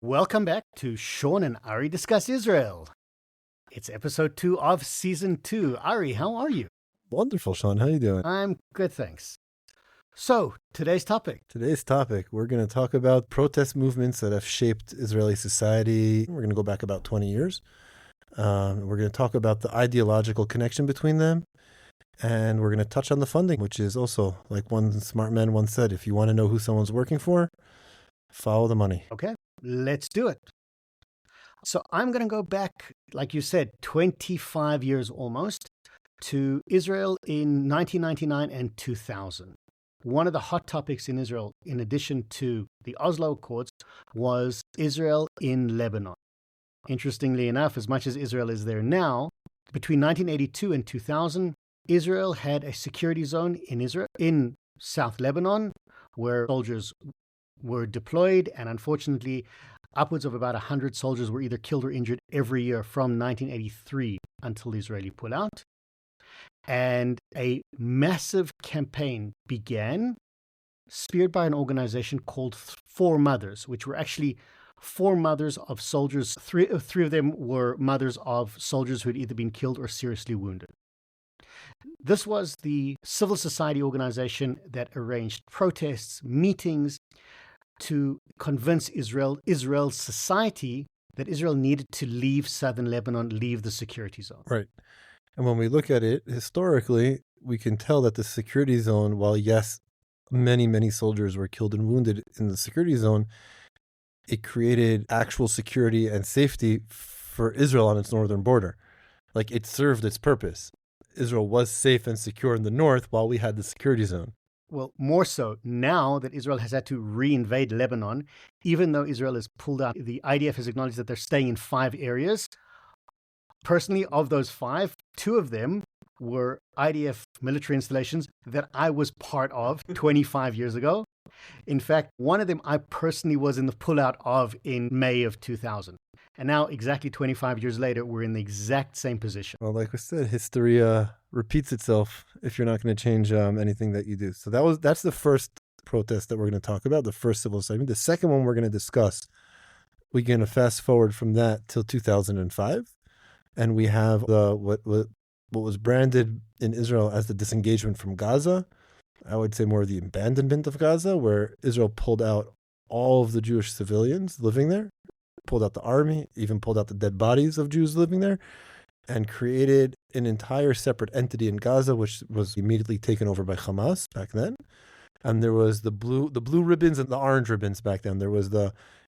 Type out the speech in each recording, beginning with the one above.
Welcome back to Shaun and Ari Discuss Israel. It's episode 2 of season 2. Ari, how are you? Wonderful, Shaun. How you doing? I'm good, thanks. So, today's topic. We're going to talk about protest movements that have shaped Israeli society. We're going to go back about 20 years. We're going to talk about the ideological connection between them. And we're going to touch on the funding, which is also, like one smart man once said, if you want to know who someone's working for, follow the money. Okay, let's do it. So I'm going to go back, like you said, 25 years almost, to Israel in 1999 and 2000. One of the hot topics in Israel, in addition to the Oslo Accords, was Israel in Lebanon. Interestingly enough, as much as Israel is there now, between 1982 and 2000, Israel had a security zone in South Lebanon where soldiers were deployed, and unfortunately, upwards of about 100 soldiers were either killed or injured every year from 1983 until the Israeli pullout. And a massive campaign began, spearheaded by an organization called Four Mothers, which were actually four mothers of soldiers. Three of them were mothers of soldiers who had either been killed or seriously wounded. This was the civil society organization that arranged protests, meetings, to convince Israel's society that Israel needed to leave southern Lebanon, leave the security zone. Right. And when we look at it historically, we can tell that the security zone, while yes, many, many soldiers were killed and wounded in the security zone, it created actual security and safety for Israel on its northern border. Like, it served its purpose. Israel was safe and secure in the north while we had the security zone. Well, more so now that Israel has had to re-invade Lebanon, even though Israel has pulled out, the IDF has acknowledged that they're staying in 5 areas. Personally, of those 5, 2 of them were IDF military installations that I was part of 25 years ago. In fact, one of them I personally was in the pullout of in May of 2000. And now, exactly 25 years later, we're in the exact same position. Well, like we said, history repeats itself if you're not going to change anything that you do. So that's the first protest that we're going to talk about, the first civil society. The second one we're going to discuss, we're going to fast forward from that till 2005. And we have what was branded in Israel as the disengagement from Gaza. I would say more the abandonment of Gaza, where Israel pulled out all of the Jewish civilians living there, pulled out the army, even pulled out the dead bodies of Jews living there, and created an entire separate entity in Gaza, which was immediately taken over by Hamas back then. And there was the blue ribbons and the orange ribbons back then. There was the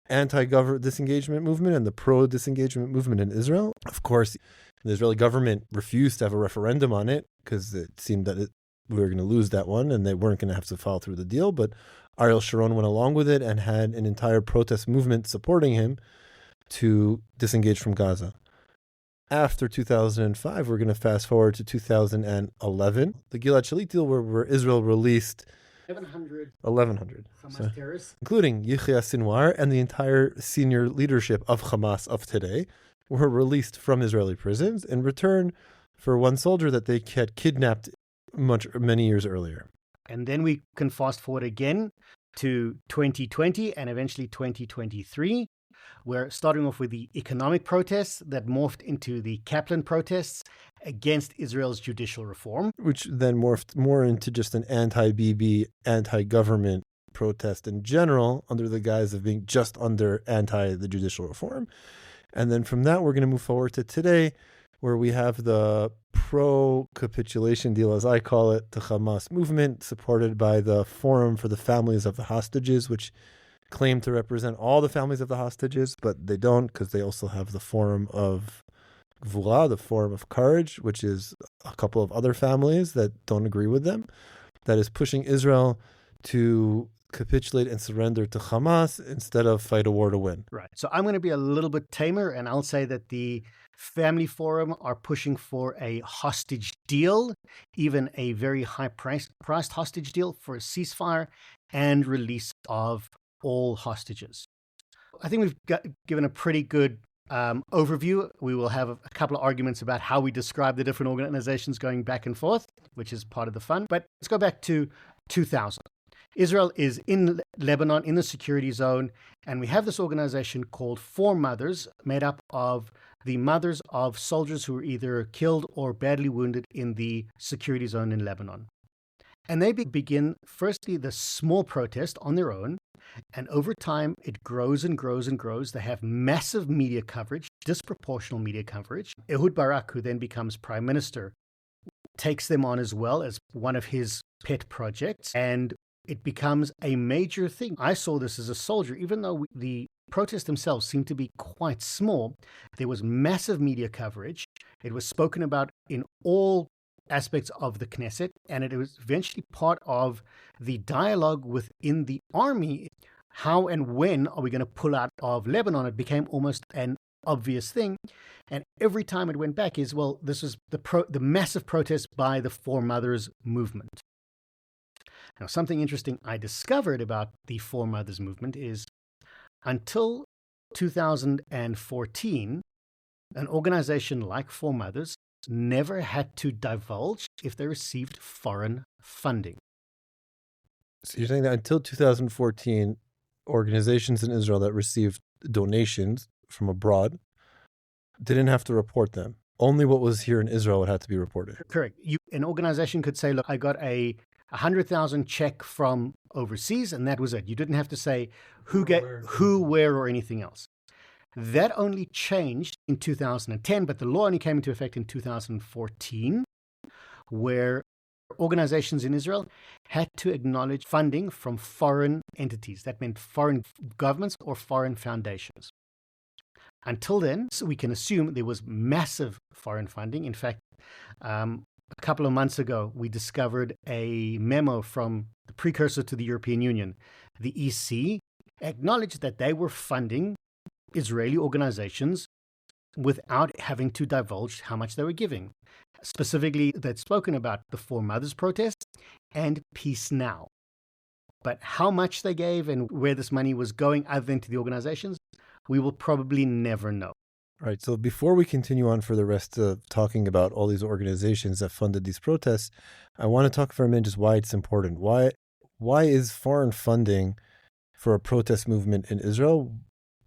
anti-government disengagement movement and the pro-disengagement movement in Israel. Of course, the Israeli government refused to have a referendum on it because it seemed that we were going to lose that one and they weren't going to have to follow through the deal. But Ariel Sharon went along with it and had an entire protest movement supporting him to disengage from Gaza. After 2005, we're going to fast forward to 2011, the Gilad Shalit deal where Israel released 1,100 Hamas terrorists, including Yahya Sinwar and the entire senior leadership of Hamas of today, were released from Israeli prisons in return for one soldier that they had kidnapped many years earlier. And then we can fast forward again to 2020 and eventually 2023, where starting off with the economic protests that morphed into the Kaplan protests against Israel's judicial reform. Which then morphed more into just an anti-Bibi, anti-government protest in general under the guise of being just under the judicial reform. And then from that, we're going to move forward to today, where we have the pro-capitulation deal, as I call it, the Hamas movement, supported by the Forum for the Families of the Hostages, which claim to represent all the families of the hostages, but they don't, because they also have the Forum of Gvura, the Forum of Courage, which is a couple of other families that don't agree with them, that is pushing Israel to capitulate and surrender to Hamas instead of fight a war to win. Right. So I'm going to be a little bit tamer, and I'll say that the Family Forum are pushing for a hostage deal, even a very high-priced hostage deal for a ceasefire and release of all hostages. I think we've given a pretty good overview. We will have a couple of arguments about how we describe the different organizations going back and forth, which is part of the fun. But let's go back to 2000. Israel is in Lebanon, in the security zone, and we have this organization called Four Mothers, made up of the mothers of soldiers who were either killed or badly wounded in the security zone in Lebanon. And they begin, firstly, the small protest on their own, and over time it grows and grows and grows. They have massive media coverage, disproportional media coverage. Ehud Barak, who then becomes prime minister, takes them on as well as one of his pet projects, and it becomes a major thing. I saw this as a soldier, even though the protests themselves seemed to be quite small. There was massive media coverage. It was spoken about in all aspects of the Knesset, and it was eventually part of the dialogue within the army. How and when are we going to pull out of Lebanon? It became almost an obvious thing. And every time it went back is, well, this was the massive protest by the Four Mothers movement. Now, something interesting I discovered about the Four Mothers movement is until 2014, an organization like Four Mothers never had to divulge if they received foreign funding. So you're saying that until 2014, organizations in Israel that received donations from abroad didn't have to report them. Only what was here in Israel would have to be reported. Correct. An organization could say, look, I got a 100,000 check from overseas, and that was it. You didn't have to say who, where, or anything else. That only changed in 2010, but the law only came into effect in 2014, where organizations in Israel had to acknowledge funding from foreign entities. That meant foreign governments or foreign foundations. Until then, so we can assume there was massive foreign funding. In fact, a couple of months ago, we discovered a memo from the precursor to the European Union. The EC acknowledged that they were funding Israeli organizations without having to divulge how much they were giving. Specifically, they'd spoken about the Four Mothers protest and Peace Now. But how much they gave and where this money was going other than to the organizations, we will probably never know. All right. So before we continue on for the rest of talking about all these organizations that funded these protests, I want to talk for a minute just why it's important. Why is foreign funding for a protest movement in Israel?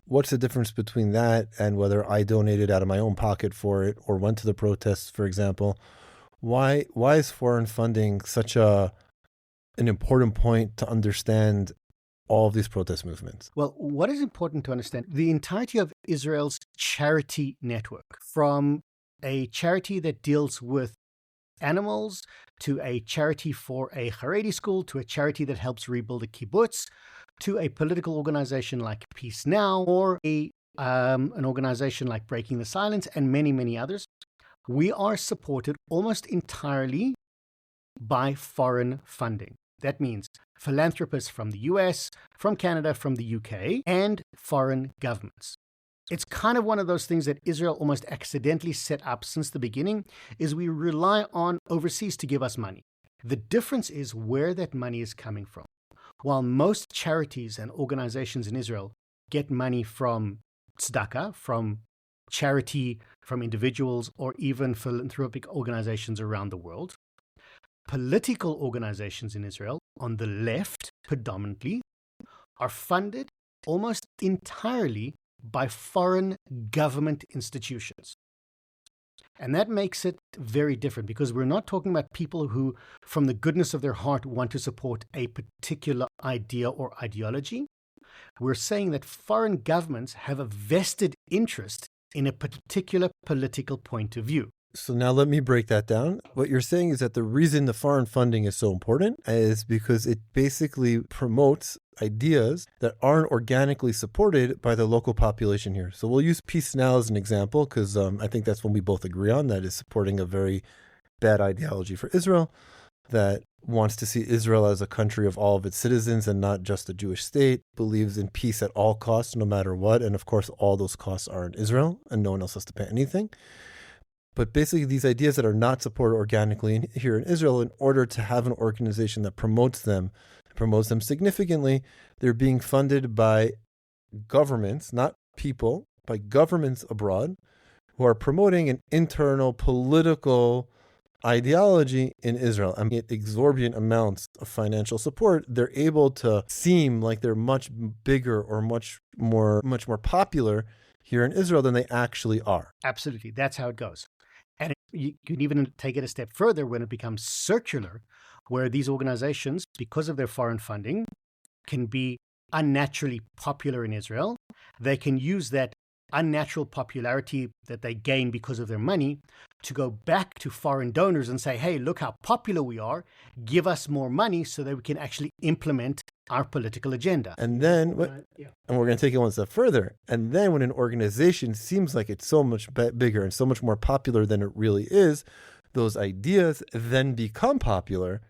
What's the difference between that and whether I donated out of my own pocket for it or went to the protests, for example? Why is foreign funding such an important point to understand all of these protest movements? Well, what is important to understand, the entirety of Israel's charity network, from a charity that deals with animals to a charity for a Haredi school to a charity that helps rebuild a kibbutz to a political organization like Peace Now or an organization like Breaking the Silence and many, many others, we are supported almost entirely by foreign funding. That means philanthropists from the US, from Canada, from the UK, and foreign governments. It's kind of one of those things that Israel almost accidentally set up since the beginning, is we rely on overseas to give us money. The difference is where that money is coming from. While most charities and organizations in Israel get money from tzedakah, from charity, from individuals, or even philanthropic organizations around the world, political organizations in Israel, on the left predominantly, are funded almost entirely by foreign government institutions. And that makes it very different because we're not talking about people who, from the goodness of their heart, want to support a particular idea or ideology. We're saying that foreign governments have a vested interest in a particular political point of view. So now let me break that down. What you're saying is that the reason the foreign funding is so important is because it basically promotes ideas that aren't organically supported by the local population here. So we'll use Peace Now as an example because I think that's one we both agree on, that is supporting a very bad ideology for Israel that wants to see Israel as a country of all of its citizens and not just a Jewish state, believes in peace at all costs, no matter what. And of course, all those costs are in Israel and no one else has to pay anything. But basically, these ideas that are not supported organically here in Israel, in order to have an organization that promotes them significantly, they're being funded by governments, not people, by governments abroad, who are promoting an internal political ideology in Israel and get exorbitant amounts of financial support, they're able to seem like they're much bigger or much more popular here in Israel than they actually are. Absolutely. That's how it goes. And you can even take it a step further when it becomes circular, where these organizations, because of their foreign funding, can be unnaturally popular in Israel. They can use that unnatural popularity that they gain because of their money to go back to foreign donors and say, hey, look how popular we are. Give us more money so that we can actually implement our political agenda. And then, and we're going to take it one step further. And then when an organization seems like it's so much bigger and so much more popular than it really is, those ideas then become popular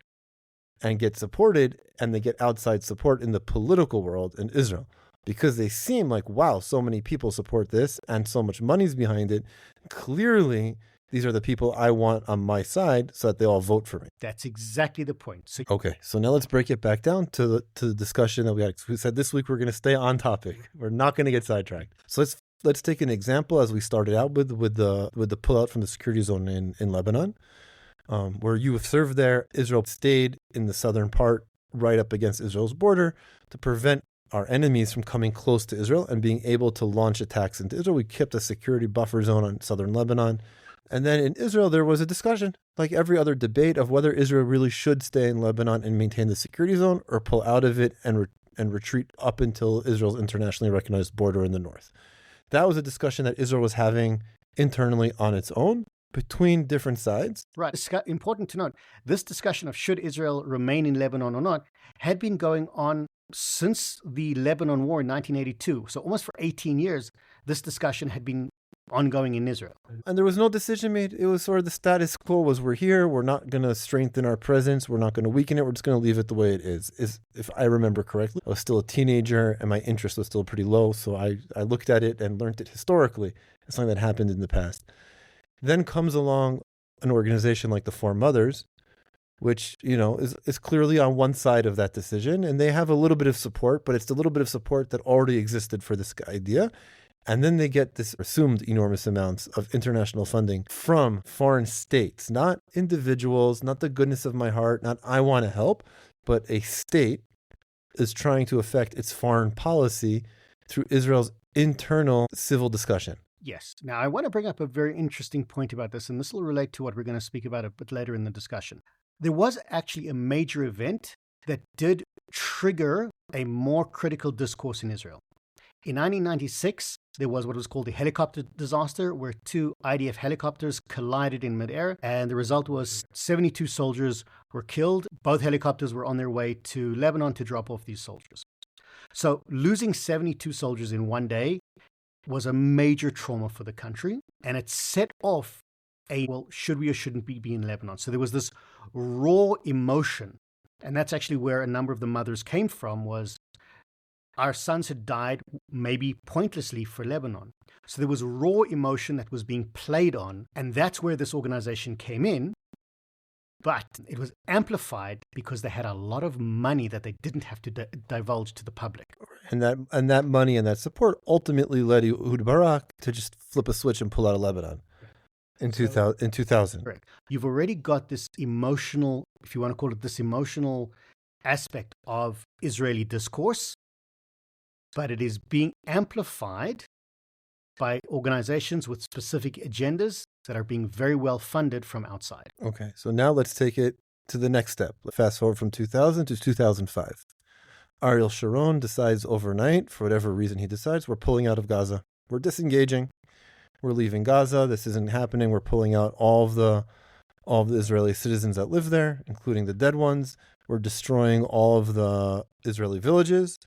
and get supported, and they get outside support in the political world in Israel because they seem like, wow, so many people support this and so much money's behind it. Clearly, these are the people I want on my side so that they all vote for me. That's exactly the point. Okay, so now let's break it back down to the discussion that we had. We said this week we're going to stay on topic. We're not going to get sidetracked. So let's take an example as we started out with the pullout from the security zone in Lebanon, where you have served there. Israel stayed in the southern part right up against Israel's border to prevent our enemies from coming close to Israel and being able to launch attacks into Israel. We kept a security buffer zone on southern Lebanon. And then in Israel, there was a discussion, like every other debate, of whether Israel really should stay in Lebanon and maintain the security zone or pull out of it and retreat up until Israel's internationally recognized border in the north. That was a discussion that Israel was having internally on its own between different sides. Right. Important to note, this discussion of should Israel remain in Lebanon or not had been going on since the Lebanon War in 1982. So almost for 18 years, this discussion had been ongoing in Israel. And there was no decision made. It was sort of the status quo was we're here. We're not going to strengthen our presence. We're not going to weaken it. We're just going to leave it the way it is. If I remember correctly, I was still a teenager and my interest was still pretty low. So I looked at it and learned it historically. It's something that happened in the past. Then comes along an organization like the Four Mothers, which, is clearly on one side of that decision. And they have a little bit of support, but it's a little bit of support that already existed for this idea. And then they get this assumed enormous amounts of international funding from foreign states, not individuals, not the goodness of my heart, not I want to help, but a state is trying to affect its foreign policy through Israel's internal civil discussion. Yes. Now, I want to bring up a very interesting point about this, and this will relate to what we're going to speak about a bit later in the discussion. There was actually a major event that did trigger a more critical discourse in Israel. In 1996, there was what was called the helicopter disaster, where two IDF helicopters collided in midair, and the result was 72 soldiers were killed. Both helicopters were on their way to Lebanon to drop off these soldiers. So losing 72 soldiers in one day was a major trauma for the country, and it set off should we or shouldn't we be in Lebanon? So there was this raw emotion, and that's actually where a number of the mothers came from, was our sons had died maybe pointlessly for Lebanon. So there was raw emotion that was being played on, and that's where this organization came in. But it was amplified because they had a lot of money that they didn't have to divulge to the public. And that money and that support ultimately led Ehud Barak to just flip a switch and pull out of Lebanon in 2000. Correct. You've already got this emotional, if you want to call it this emotional aspect of Israeli discourse, but it is being amplified by organizations with specific agendas that are being very well funded from outside. Okay, so now let's take it to the next step. Fast forward from 2000 to 2005. Ariel Sharon decides overnight, for whatever reason he decides, we're pulling out of Gaza. We're disengaging. We're leaving Gaza. This isn't happening. We're pulling out all of the Israeli citizens that live there, including the dead ones. We're destroying all of the Israeli villages.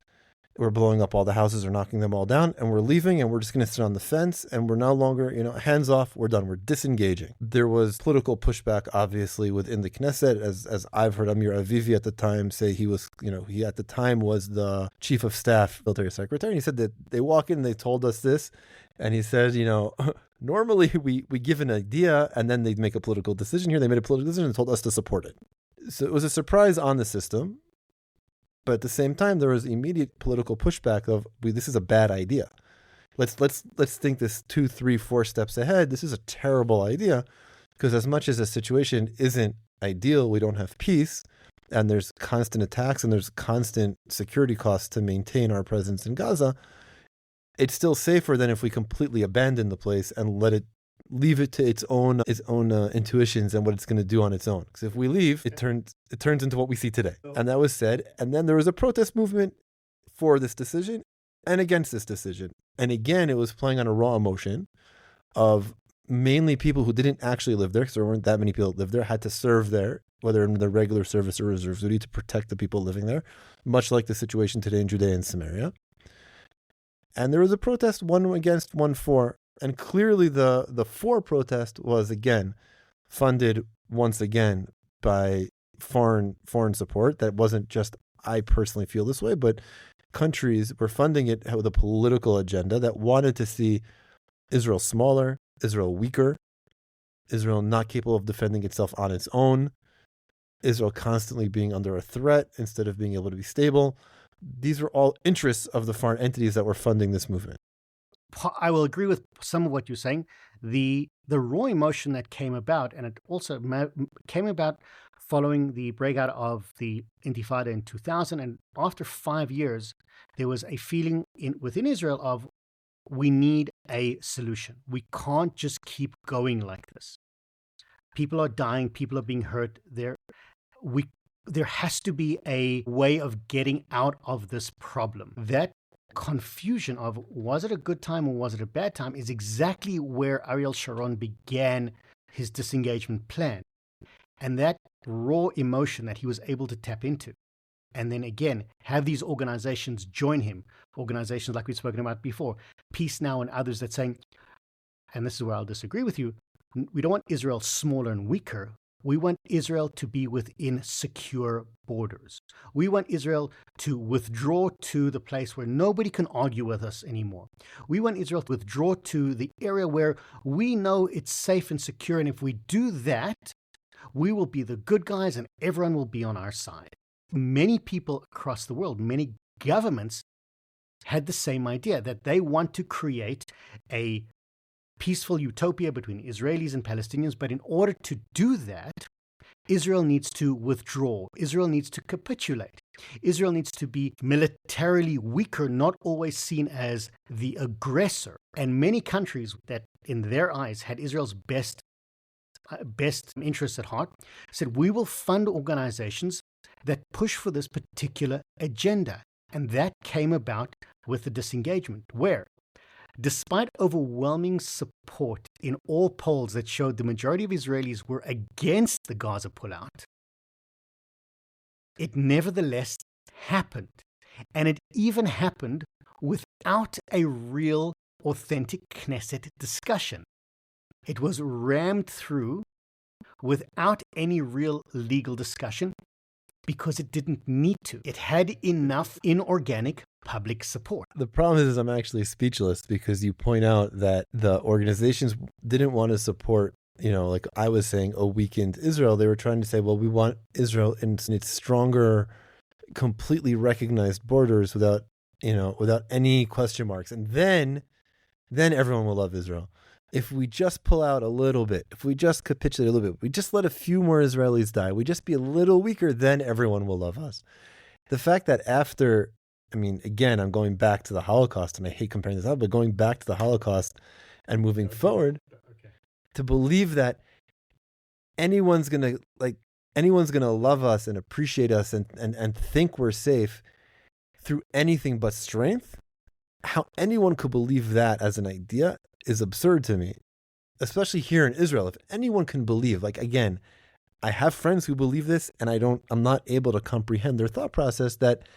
We're blowing up all the houses or knocking them all down, and we're leaving, and we're just going to sit on the fence, and we're no longer, hands off, we're done, we're disengaging. There was political pushback, obviously, within the Knesset, as I've heard Amir Avivi at the time say he was, he at the time was the chief of staff, military secretary, and he said that they walk in and they told us this, and he said, normally we give an idea, and then they make a political decision. Here they made a political decision and told us to support it. So it was a surprise on the system. But at the same time, there was immediate political pushback of, this is a bad idea. Let's think this 2, 3, 4 steps ahead. This is a terrible idea. Because as much as the situation isn't ideal, we don't have peace, and there's constant attacks and there's constant security costs to maintain our presence in Gaza, it's still safer than if we completely abandon the place and leave it to its own intuitions and what it's going to do on its own. Because if we leave, it turns into what we see today. And that was said. And then there was a protest movement for this decision and against this decision. And again, it was playing on a raw emotion of mainly people who didn't actually live there, because there weren't that many people that lived there, had to serve there, whether in the regular service or reserve duty, to protect the people living there, much like the situation today in Judea and Samaria. And there was a protest, one against, one for. And clearly the for protest was, again, funded once again by foreign support. That wasn't just, I personally feel this way, but countries were funding it with a political agenda that wanted to see Israel smaller, Israel weaker, Israel not capable of defending itself on its own, Israel constantly being under a threat instead of being able to be stable. These were all interests of the foreign entities that were funding this movement. I will agree with some of what you're saying. The raw emotion that came about, and it also came about following the breakout of the Intifada in 2000, and after 5 years, there was a feeling within Israel of, we need a solution. We can't just keep going like this. People are dying. People are being hurt. There has to be a way of getting out of this problem. That confusion of, was it a good time or was it a bad time, is exactly where Ariel Sharon began his disengagement plan. And that raw emotion that he was able to tap into, and then again have these organizations join him, organizations like we've spoken about before, Peace Now and others, that saying, and this is where I'll disagree with you, we don't want Israel smaller and weaker. We want Israel to be within secure borders. We want Israel to withdraw to the place where nobody can argue with us anymore. We want Israel to withdraw to the area where we know it's safe and secure. And if we do that, we will be the good guys and everyone will be on our side. Many people across the world, many governments had the same idea, that they want to create a peaceful utopia between Israelis and Palestinians. But in order to do that, Israel needs to withdraw. Israel needs to capitulate. Israel needs to be militarily weaker, not always seen as the aggressor. And many countries that, in their eyes, had Israel's best interests at heart, said, we will fund organizations that push for this particular agenda. And that came about with the disengagement, where, despite overwhelming support in all polls that showed the majority of Israelis were against the Gaza pullout, it nevertheless happened. And it even happened without a real, authentic Knesset discussion. It was rammed through without any real legal discussion because it didn't need to. It had enough inorganic public support. The problem is I'm actually speechless, because you point out that the organizations didn't want to support, like I was saying, a weakened Israel. They were trying to say, well, we want Israel in its stronger, completely recognized borders without any question marks. And then everyone will love Israel. If we just pull out a little bit, if we just capitulate a little bit, we just let a few more Israelis die, we just be a little weaker, then everyone will love us. The fact that after, again, I'm going back to the Holocaust, and I hate comparing this out, but going back to the Holocaust and moving forward, to believe that anyone's gonna love us and appreciate us and think we're safe through anything but strength, how anyone could believe that as an idea is absurd to me, especially here in Israel. If anyone can believe, again, I have friends who believe this, and I'm not able to comprehend their thought process that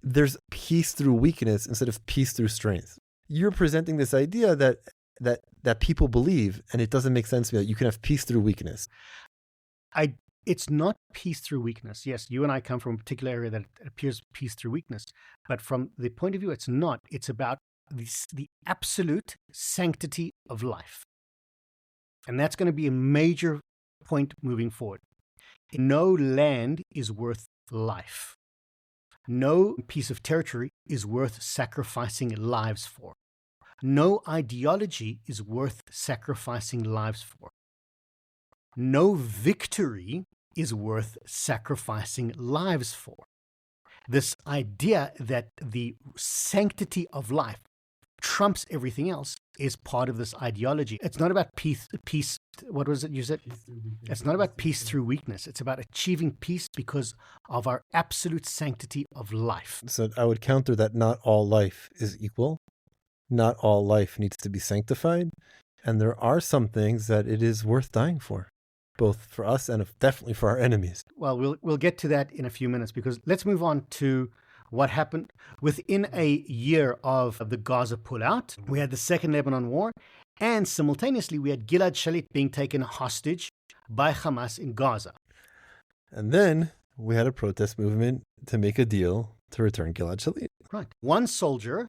there's peace through weakness instead of peace through strength. You're presenting this idea that people believe, and it doesn't make sense to me that you can have peace through weakness. It's not peace through weakness. Yes, you and I come from a particular area that appears peace through weakness, but from the point of view, it's not. It's about the absolute sanctity of life. And that's going to be a major point moving forward. No land is worth life. No piece of territory is worth sacrificing lives for. No ideology is worth sacrificing lives for. No victory is worth sacrificing lives for. This idea that the sanctity of life trumps everything else is part of this ideology. It's not about peace. What was it you said? It's not about peace through weakness. It's about achieving peace because of our absolute sanctity of life. So I would counter that not all life is equal. Not all life needs to be sanctified. And there are some things that it is worth dying for, both for us and definitely for our enemies. Well, we'll get to that in a few minutes, because let's move on to what happened within a year of the Gaza pullout. We had the Second Lebanon War, and simultaneously we had Gilad Shalit being taken hostage by Hamas in Gaza. And then we had a protest movement to make a deal to return Gilad Shalit. Right. One soldier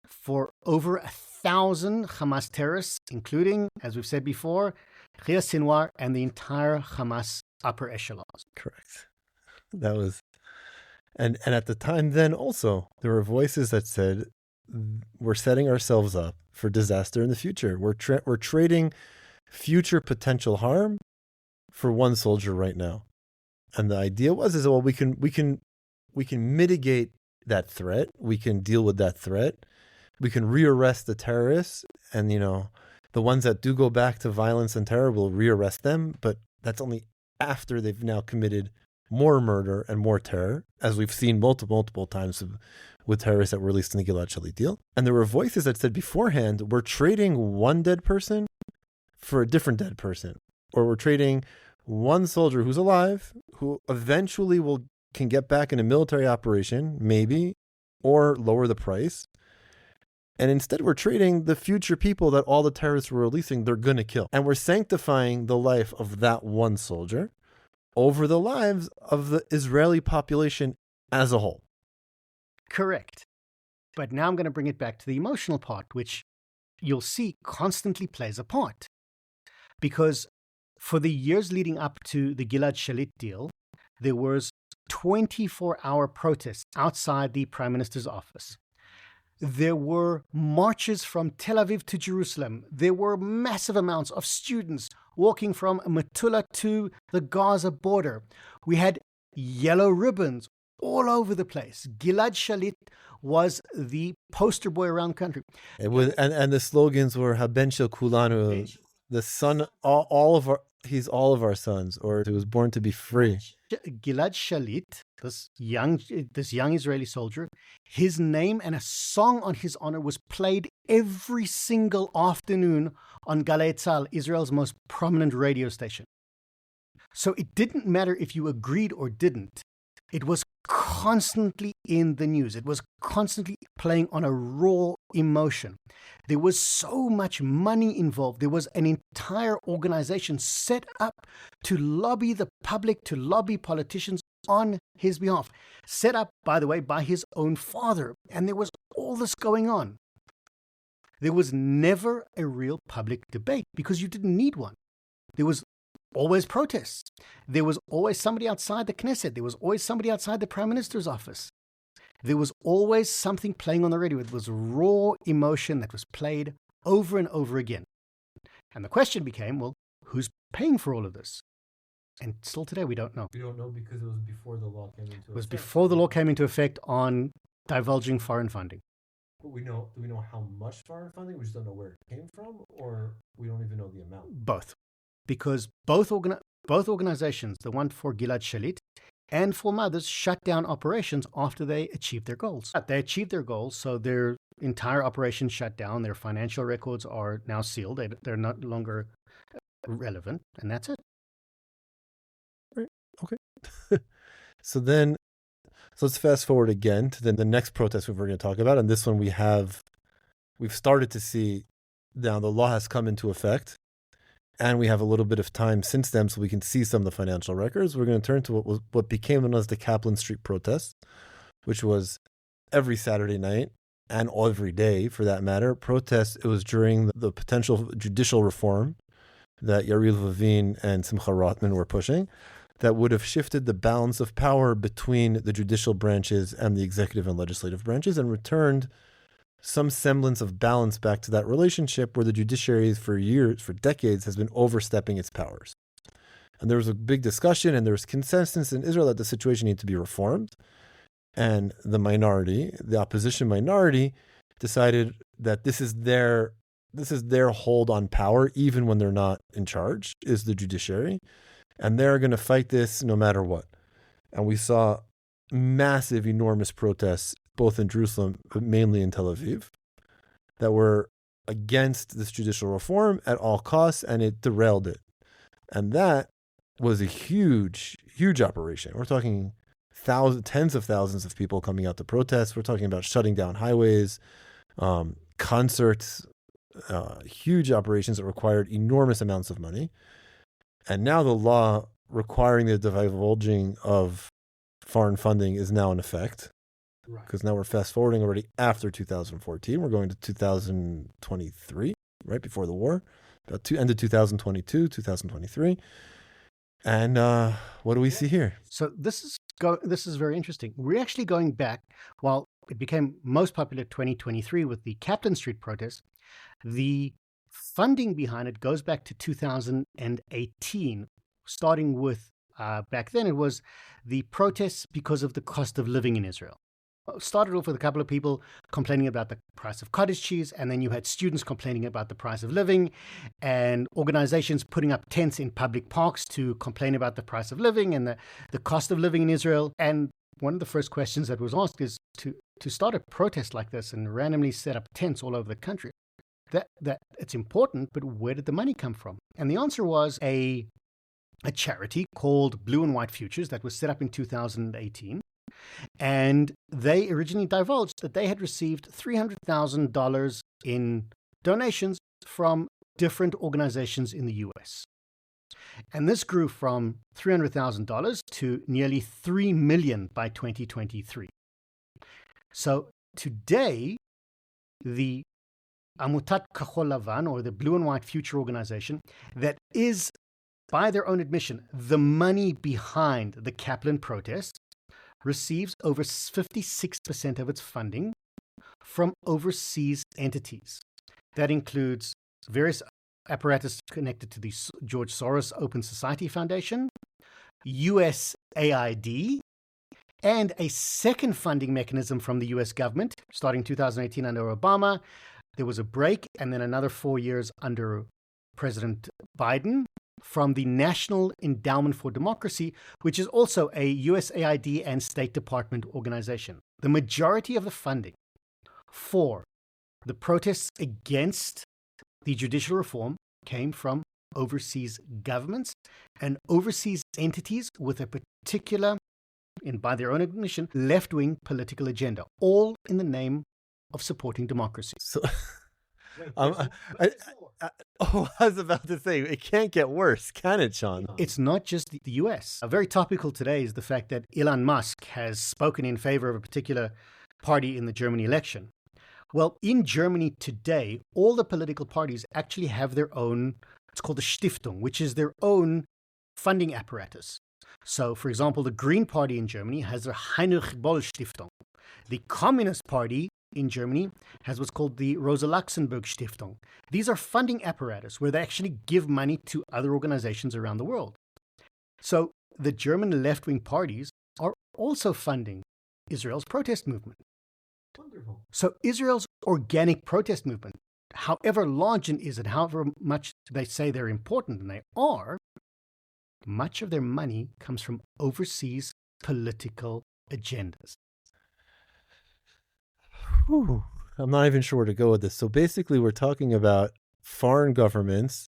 for over 1,000 Hamas terrorists, including, as we've said before, Yahya Sinwar and the entire Hamas upper echelons. Correct. That was, and at the time then also, there were voices that said, we're setting ourselves up for disaster in the future. We're trading future potential harm for one soldier right now. And the idea was, well, we can mitigate that threat. We can deal with that threat. We can rearrest the terrorists, and the ones that do go back to violence and terror, we'll rearrest them. But that's only after they've now committed more murder and more terror, as we've seen multiple times with terrorists that were released in the Gilad Shalit deal. And there were voices that said beforehand, we're trading one dead person for a different dead person, or we're trading one soldier who's alive, who eventually can get back in a military operation, maybe, or lower the price. And instead, we're trading the future people that all the terrorists were releasing, they're going to kill. And we're sanctifying the life of that one soldier over the lives of the Israeli population as a whole. Correct. But now I'm going to bring it back to the emotional part, which you'll see constantly plays a part. Because for the years leading up to the Gilad Shalit deal, there was 24-hour protests outside the Prime Minister's office. There were marches from Tel Aviv to Jerusalem. There were massive amounts of students walking from Metula to the Gaza border. We had yellow ribbons all over the place. Gilad Shalit was the poster boy around the country. And the slogans were Haben Shel Kulanu, the son, he's all of our sons, or he was born to be free. Gilad Shalit, this young Israeli soldier, his name and a song on his honor was played every single afternoon on Galei Tzahal, Israel's most prominent radio station. So it didn't matter if you agreed or didn't. It was constantly in the news. It was constantly playing on a raw emotion. There was so much money involved. There was an entire organization set up to lobby the public, to lobby politicians on his behalf. Set up, by the way, by his own father. And there was all this going on. There was never a real public debate because you didn't need one. There was always protests. There was always somebody outside the Knesset. There was always somebody outside the Prime Minister's office. There was always something playing on the radio. It was raw emotion that was played over and over again. And the question became, well, who's paying for all of this? And still today, we don't know. We don't know because it was before the law came into effect. It was before the law came into effect on divulging foreign funding. But do we know how much foreign funding? We just don't know where it came from, or we don't even know the amount? Both. Because both organizations, the one for Gilad Shalit and for others, shut down operations after they achieved their goals. They achieved their goals, so their entire operation shut down. Their financial records are now sealed. They're not longer relevant, and that's it. Right. Okay. So let's fast forward again to the next protest we're going to talk about. And this one we've started to see now the law has come into effect. And we have a little bit of time since then, so we can see some of the financial records. We're going to turn to what became known as the Kaplan Street protests, which was every Saturday night and every day, for that matter, protests. It was during the potential judicial reform that Yariv Levin and Simcha Rotman were pushing, that would have shifted the balance of power between the judicial branches and the executive and legislative branches, and returned some semblance of balance back to that relationship where the judiciary for decades has been overstepping its powers. And there was a big discussion and there was consensus in Israel that the situation needed to be reformed. And the opposition minority, decided that this is their hold on power, even when they're not in charge, is the judiciary. And they're going to fight this no matter what. And we saw massive, enormous protests, both in Jerusalem, but mainly in Tel Aviv, that were against this judicial reform at all costs, and it derailed it. And that was a huge, huge operation. We're talking tens of thousands of people coming out to protest. We're talking about shutting down highways, concerts, huge operations that required enormous amounts of money. And now the law requiring the divulging of foreign funding is now in effect. Because now we're fast forwarding already after 2014. We're going to 2023, right before the war, about end of 2022, 2023. And what do we see here? So this is very interesting. We're actually going back, while it became most popular 2023 with the Captain Street protest, the funding behind it goes back to 2018, starting with, back then it was the protests because of the cost of living in Israel. It started off with a couple of people complaining about the price of cottage cheese, and then you had students complaining about the price of living, and organizations putting up tents in public parks to complain about the price of living and the cost of living in Israel. And one of the first questions that was asked is to start a protest like this and randomly set up tents all over the country. That it's important, but where did the money come from? And the answer was a charity called Blue and White Futures that was set up in 2018. And they originally divulged that they had received $300,000 in donations from different organizations in the US. And this grew from $300,000 to nearly $3 million by 2023. So today, the Amutat Kachol Lavan, or the Blue and White Future organization, that is, by their own admission, the money behind the Kaplan protests, receives over 56% of its funding from overseas entities. That includes various apparatus connected to the George Soros Open Society Foundation, USAID, and a second funding mechanism from the US government, starting 2018 under Obama. There was a break, and then another 4 years under President Biden, from the National Endowment for Democracy, which is also a USAID and State Department organization. The majority of the funding for the protests against the judicial reform came from overseas governments and overseas entities with a particular, and by their own admission, left-wing political agenda, all in the name of supporting democracy. So, I was about to say, it can't get worse, can it, Shaun? It's not just the US. Very topical today is the fact that Elon Musk has spoken in favor of a particular party in the German election. Well, in Germany today, all the political parties actually have their own, it's called a Stiftung, which is their own funding apparatus. So, for example, the Green Party in Germany has their Heinrich Boll Stiftung. The Communist Party in Germany has what's called the Rosa Luxemburg Stiftung. These are funding apparatus where they actually give money to other organizations around the world. So the German left-wing parties are also funding Israel's protest movement. Wonderful. So Israel's organic protest movement, however large it is and however much they say they're important, and they are, much of their money comes from overseas political agendas. Whew. I'm not even sure where to go with this. So basically, we're talking about foreign governments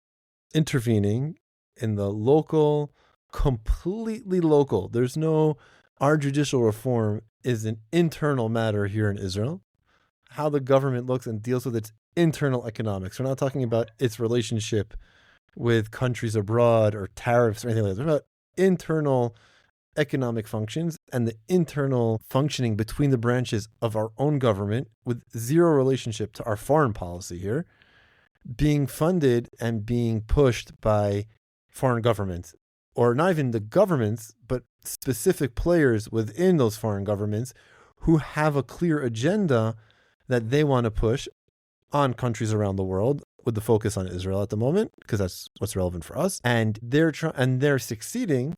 intervening in the local, completely local. There's no, our judicial reform is an internal matter here in Israel. How the government looks and deals with its internal economics. We're not talking about its relationship with countries abroad or tariffs or anything like that. We're about internal economic functions and the internal functioning between the branches of our own government with zero relationship to our foreign policy here, being funded and being pushed by foreign governments, or not even the governments, but specific players within those foreign governments who have a clear agenda that they want to push on countries around the world, with the focus on Israel at the moment, because that's what's relevant for us. And they're succeeding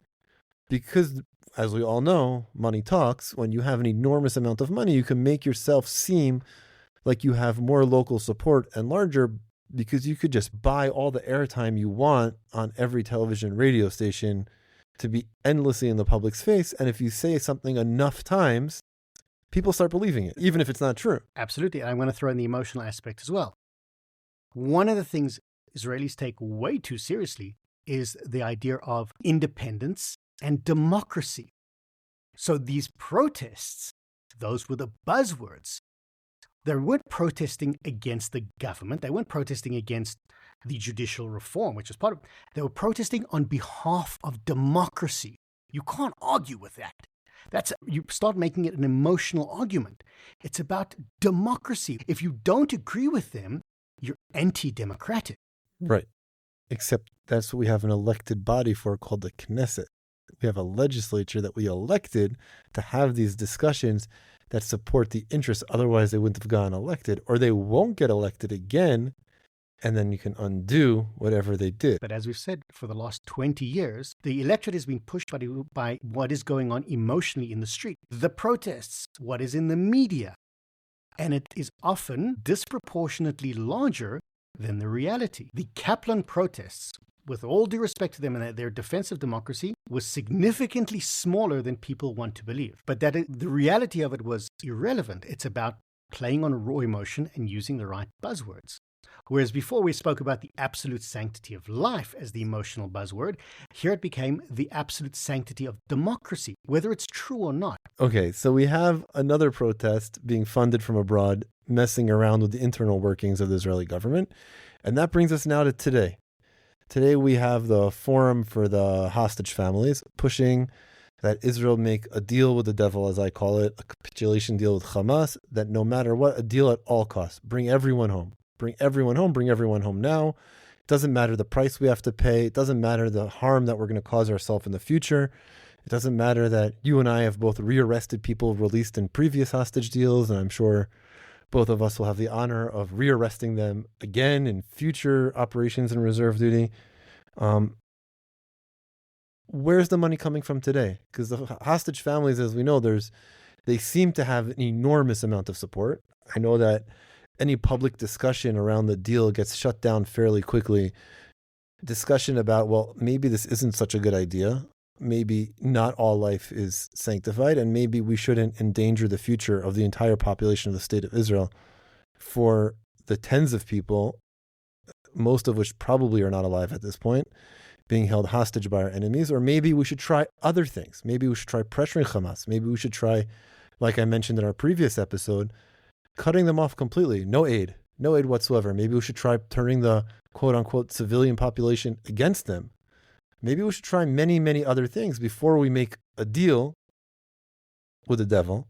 because, as we all know, money talks. When you have an enormous amount of money, you can make yourself seem like you have more local support and larger, because you could just buy all the airtime you want on every television, radio station to be endlessly in the public's face. And if you say something enough times, people start believing it, even if it's not true. Absolutely. And I'm going to throw in the emotional aspect as well. One of the things Israelis take way too seriously is the idea of independence and democracy. So these protests, those were the buzzwords. They weren't protesting against the government. They weren't protesting against the judicial reform, which is part of it. They were protesting on behalf of democracy. You can't argue with that. You start making it an emotional argument. It's about democracy. If you don't agree with them, you're anti-democratic. Right. Except that's what we have an elected body for, called the Knesset. We have a legislature that we elected to have these discussions that support the interests. Otherwise, they wouldn't have gotten elected, or they won't get elected again, and then you can undo whatever they did. But as we've said, for the last 20 years, the electorate has been pushed by what is going on emotionally in the street, the protests, what is in the media. And it is often disproportionately larger than the reality. The Kaplan protests, with all due respect to them and their defense of democracy, was significantly smaller than people want to believe. But the reality of it was irrelevant. It's about playing on raw emotion and using the right buzzwords. Whereas before we spoke about the absolute sanctity of life as the emotional buzzword, here it became the absolute sanctity of democracy, whether it's true or not. Okay, so we have another protest being funded from abroad, messing around with the internal workings of the Israeli government. And that brings us now to today. Today we have the Forum for the Hostage Families pushing that Israel make a deal with the devil, as I call it, a capitulation deal with Hamas, that no matter what, a deal at all costs. Bring everyone home. Bring everyone home. Bring everyone home now. It doesn't matter the price we have to pay. It doesn't matter the harm that we're going to cause ourselves in the future. It doesn't matter that you and I have both rearrested people released in previous hostage deals, and I'm sure both of us will have the honor of rearresting them again in future operations and reserve duty. Where's the money coming from today? Because the hostage families, as we know, they seem to have an enormous amount of support. I know that any public discussion around the deal gets shut down fairly quickly. Discussion about, well, maybe this isn't such a good idea. Maybe not all life is sanctified, and maybe we shouldn't endanger the future of the entire population of the state of Israel for the tens of people, most of which probably are not alive at this point, being held hostage by our enemies. Or maybe we should try other things. Maybe we should try pressuring Hamas. Maybe we should try, like I mentioned in our previous episode, cutting them off completely. No aid whatsoever. Maybe we should try turning the quote unquote civilian population against them. Maybe we should try many, many other things before we make a deal with the devil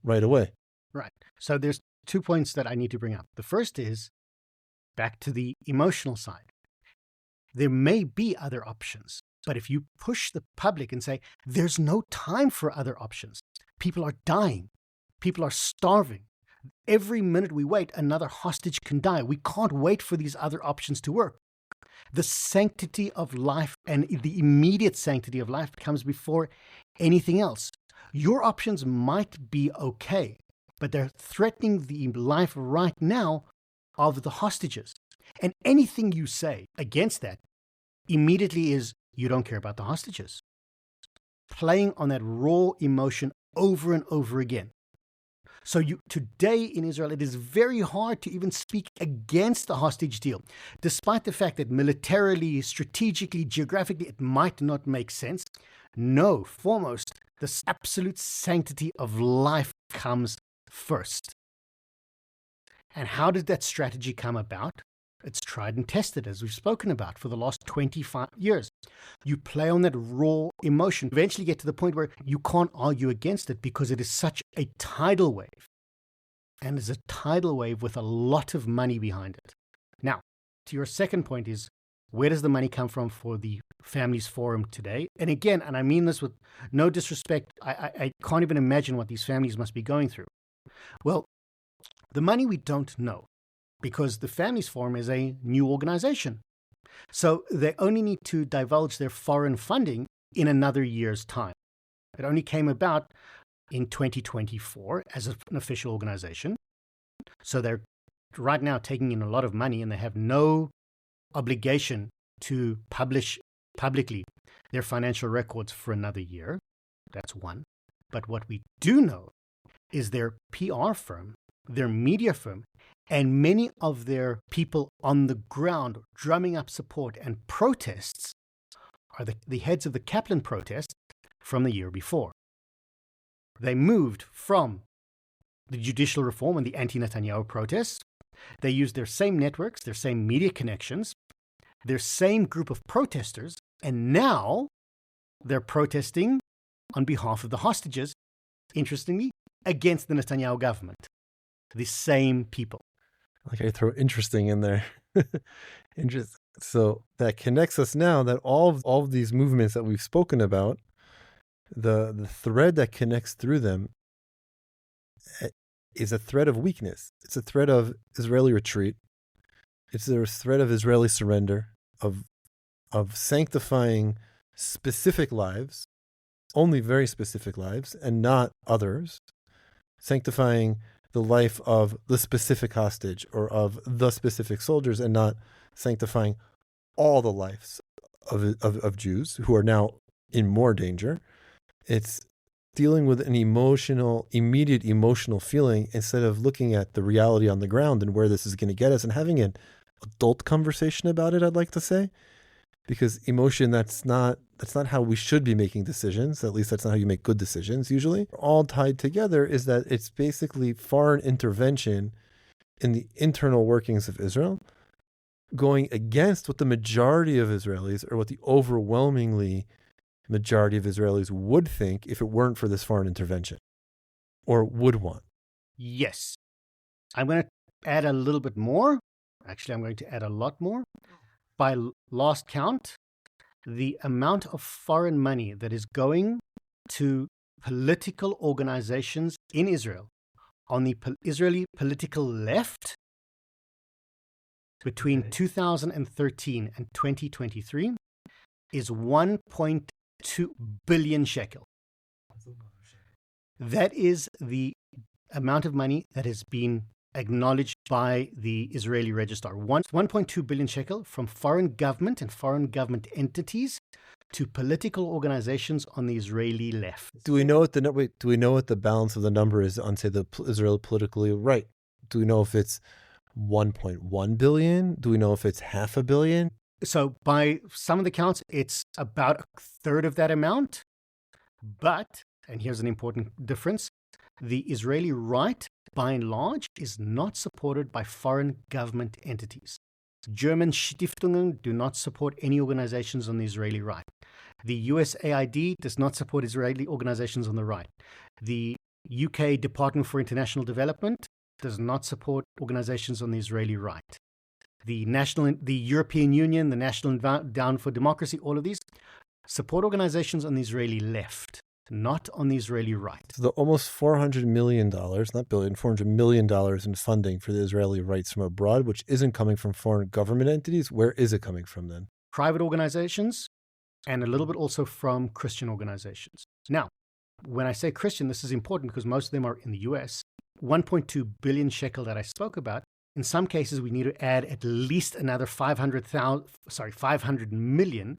right away. Right. So there's 2 points that I need to bring up. The first is back to the emotional side. There may be other options, but if you push the public and say, there's no time for other options, people are dying, people are starving. Every minute we wait, another hostage can die. We can't wait for these other options to work. The sanctity of life and the immediate sanctity of life comes before anything else. Your options might be okay, but they're threatening the life right now of the hostages. And anything you say against that immediately is, you don't care about the hostages. Playing on that raw emotion over and over again. So today in Israel, it is very hard to even speak against the hostage deal, despite the fact that militarily, strategically, geographically, it might not make sense. No, foremost, the absolute sanctity of life comes first. And how did that strategy come about? It's tried and tested, as we've spoken about, for the last 25 years. You play on that raw emotion, eventually get to the point where you can't argue against it because it is such a tidal wave. And it's a tidal wave with a lot of money behind it. Now, to your second point is, where does the money come from for the Families Forum today? And again, and I mean this with no disrespect, I can't even imagine what these families must be going through. Well, the money we don't know, because the Families Forum is a new organization. So they only need to divulge their foreign funding in another year's time. It only came about in 2024 as an official organization. So they're right now taking in a lot of money, and they have no obligation to publish publicly their financial records for another year. That's one. But what we do know is their PR firm, their media firm, and many of their people on the ground drumming up support and protests are the heads of the Kaplan protest from the year before. They moved from the judicial reform and the anti-Netanyahu protests. They used their same networks, their same media connections, their same group of protesters, and now they're protesting on behalf of the hostages, interestingly, against the Netanyahu government. The same people. Like I throw interesting in there. Interesting. So that connects us now that all of these movements that we've spoken about, the thread that connects through them is a thread of weakness. It's a thread of Israeli retreat. It's a thread of Israeli surrender, of sanctifying specific lives, only very specific lives, and not others. Sanctifying the life of the specific hostage or of the specific soldiers, and not sanctifying all the lives of Jews who are now in more danger. It's dealing with an immediate emotional feeling instead of looking at the reality on the ground and where this is going to get us and having an adult conversation about it, I'd like to say. Because emotion, that's not how we should be making decisions. At least that's not how you make good decisions usually. All tied together is that it's basically foreign intervention in the internal workings of Israel, going against what the majority of Israelis, or what the overwhelmingly majority of Israelis would think if it weren't for this foreign intervention, or would want. Yes. I'm going to add a little bit more. Actually, I'm going to add a lot more. By last count, the amount of foreign money that is going to political organizations in Israel on the Israeli political left between 2013 and 2023 is 1.2 billion shekel. That is the amount of money that has been acknowledged by the Israeli registrar. 1.2 billion shekel from foreign government and foreign government entities to political organizations on the Israeli left. Do we know what the balance of the number is on, say, the Israel politically right? Do we know if it's 1.1 billion? Do we know if it's 500 million? So by some of the counts, it's about a third of that amount. But, and here's an important difference, the Israeli right, by and large, is not supported by foreign government entities. German Stiftungen do not support any organizations on the Israeli right. The USAID does not support Israeli organizations on the right. The UK Department for International Development does not support organizations on the Israeli right. The European Union, the National Endowment for Democracy, all of these support organizations on the Israeli left, not on the Israeli right. So the almost $400 million, not billion, $400 million in funding for the Israeli rights from abroad, which isn't coming from foreign government entities, where is it coming from then? Private organizations, and a little bit also from Christian organizations. Now, when I say Christian, this is important because most of them are in the US. 1.2 billion shekel that I spoke about, in some cases we need to add at least another 500 million,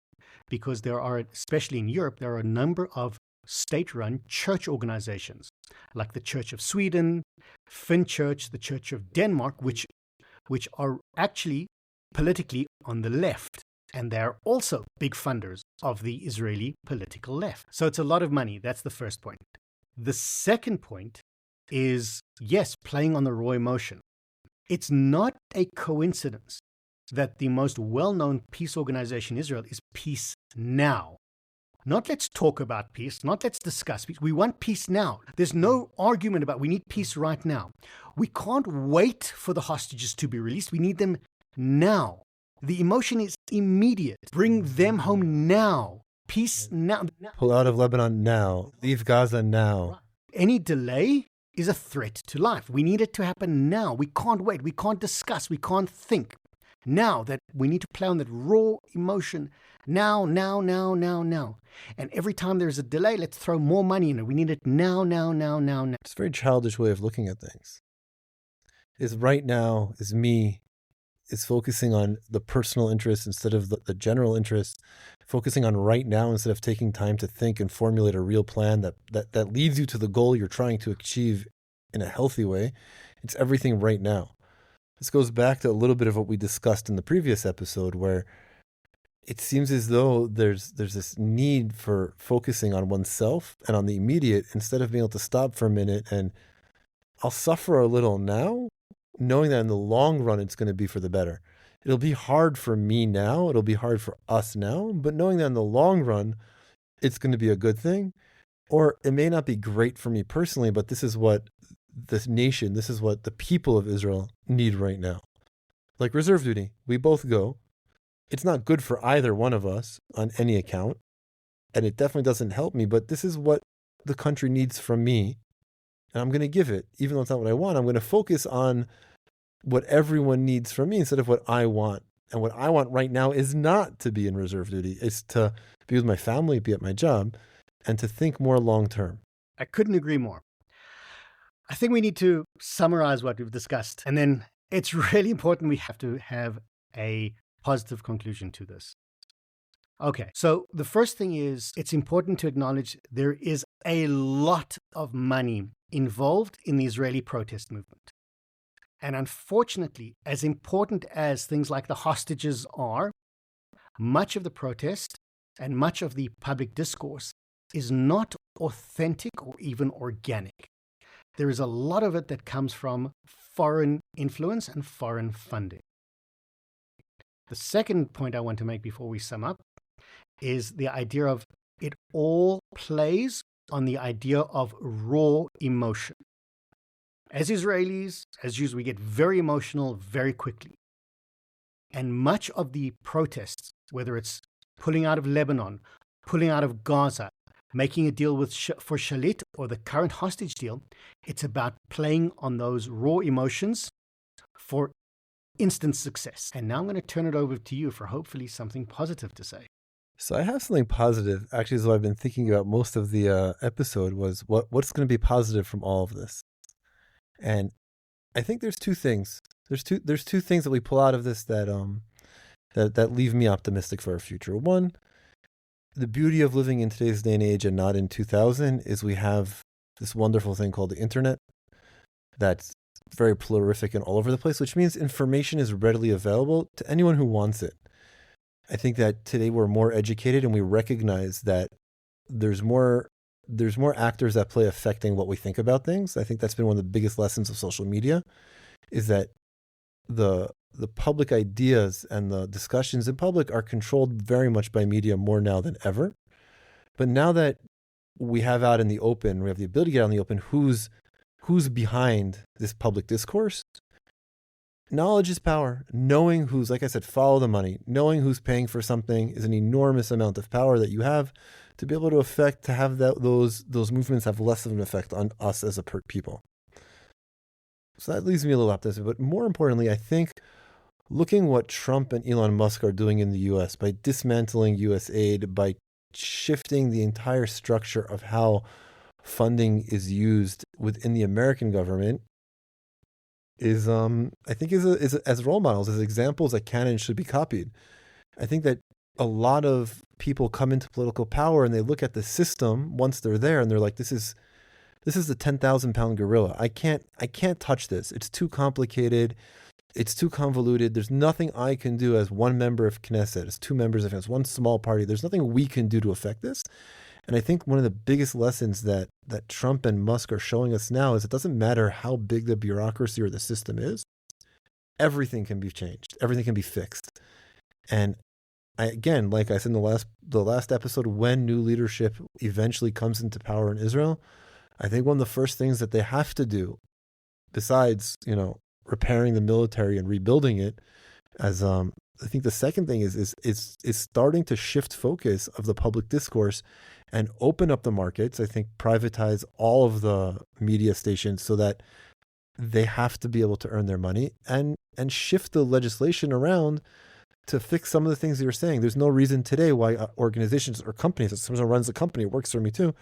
because there are, especially in Europe, there are a number of state-run church organizations, like the Church of Sweden, Finn Church, the Church of Denmark, which are actually politically on the left. And they're also big funders of the Israeli political left. So it's a lot of money. That's the first point. The second point is, yes, playing on the raw emotion. It's not a coincidence that the most well-known peace organization in Israel is Peace Now. Not let's talk about peace, not let's discuss peace. We want peace now. There's no argument about we need peace right now. We can't wait for the hostages to be released. We need them now. The emotion is immediate. Bring them home now. Peace now. Pull out of Lebanon now. Leave Gaza now. Any delay is a threat to life. We need it to happen now. We can't wait. We can't discuss. We can't think. Now that we need to play on that raw emotion. Now. And every time there's a delay, let's throw more money in it. We need it now. It's a very childish way of looking at things. Is right now, is me, is focusing on the personal interest instead of the general interest, focusing on right now instead of taking time to think and formulate a real plan that leads you to the goal you're trying to achieve in a healthy way. It's everything right now. This goes back to a little bit of what we discussed in the previous episode, where it seems as though there's this need for focusing on oneself and on the immediate instead of being able to stop for a minute and I'll suffer a little now, knowing that in the long run it's going to be for the better. It'll be hard for me now, it'll be hard for us now, but knowing that in the long run it's going to be a good thing. Or it may not be great for me personally, but this is what this nation, this is what the people of Israel need right now. Like reserve duty, we both go. It's not good for either one of us on any account, and it definitely doesn't help me, but this is what the country needs from me, and I'm going to give it. Even though it's not what I want, I'm going to focus on what everyone needs from me instead of what I want. And what I want right now is not to be in reserve duty. It's to be with my family, be at my job, and to think more long term. I couldn't agree more. I think we need to summarize what we've discussed. And then it's really important we have to have a positive conclusion to this. Okay, so the first thing is it's important to acknowledge there is a lot of money involved in the Israeli protest movement. And unfortunately, as important as things like the hostages are, much of the protest and much of the public discourse is not authentic or even organic. There is a lot of it that comes from foreign influence and foreign funding. The second point I want to make before we sum up is the idea of it all plays on the idea of raw emotion. As Israelis, as Jews, we get very emotional very quickly. And much of the protests, whether it's pulling out of Lebanon, pulling out of Gaza, making a deal for Shalit or the current hostage deal, it's about playing on those raw emotions for instant success. And now I'm going to turn it over to you for hopefully something positive to say. So I have something positive. Actually, is what I've been thinking about most of the episode was what's going to be positive from all of this. And I think there's two things. There's two things that we pull out of this that leave me optimistic for our future. One, the beauty of living in today's day and age and not in 2000 is we have this wonderful thing called the internet that's very prolific and all over the place, which means information is readily available to anyone who wants it. I think that today we're more educated and we recognize that there's more actors at play affecting what we think about things. I think that's been one of the biggest lessons of social media, is that the public ideas and the discussions in public are controlled very much by media more now than ever. But now that we have out in the open, we have the ability to get out in the open, who's behind this public discourse? Knowledge is power. Knowing who's, like I said, follow the money. Knowing who's paying for something is an enormous amount of power that you have to be able to affect, to have those movements have less of an effect on us as a people. So that leaves me a little optimistic. But more importantly, I think looking what Trump and Elon Musk are doing in the U.S. by dismantling U.S. aid, by shifting the entire structure of how funding is used within the American government, is I think is as role models, as examples that can and should be copied. I think that a lot of people come into political power and they look at the system once they're there and they're like, this is the 10,000-pound gorilla. I can't touch this. It's too complicated. It's too convoluted. There's nothing I can do as one member of Knesset, as two members of Knesset, one small party. There's nothing we can do to affect this. And I think one of the biggest lessons that Trump and Musk are showing us now is it doesn't matter how big the bureaucracy or the system is. Everything can be changed. Everything can be fixed. And again, like I said in the last episode, when new leadership eventually comes into power in Israel, I think one of the first things that they have to do, besides, repairing the military and rebuilding it, as I think the second thing is starting to shift focus of the public discourse and open up the markets. I think privatize all of the media stations so that they have to be able to earn their money, and shift the legislation around to fix some of the things you're saying. There's no reason today why organizations or companies, if someone runs a company, it works for me too.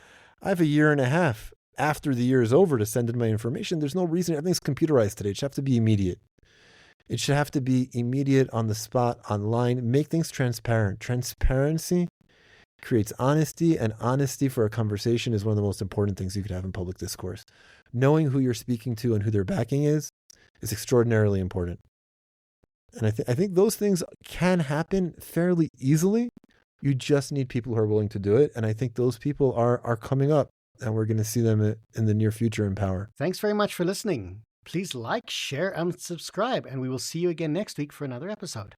I have a year and a half after the year is over to send in my information. There's no reason. Everything's computerized today. It should have to be immediate. It should have to be immediate, on the spot, online. Make things transparent. Transparency creates honesty, and honesty for a conversation is one of the most important things you could have in public discourse. Knowing who you're speaking to and who their backing is extraordinarily important. And I think those things can happen fairly easily. You just need people who are willing to do it. And I think those people are coming up, and we're going to see them in the near future in power. Thanks very much for listening. Please like, share, and subscribe, and we will see you again next week for another episode.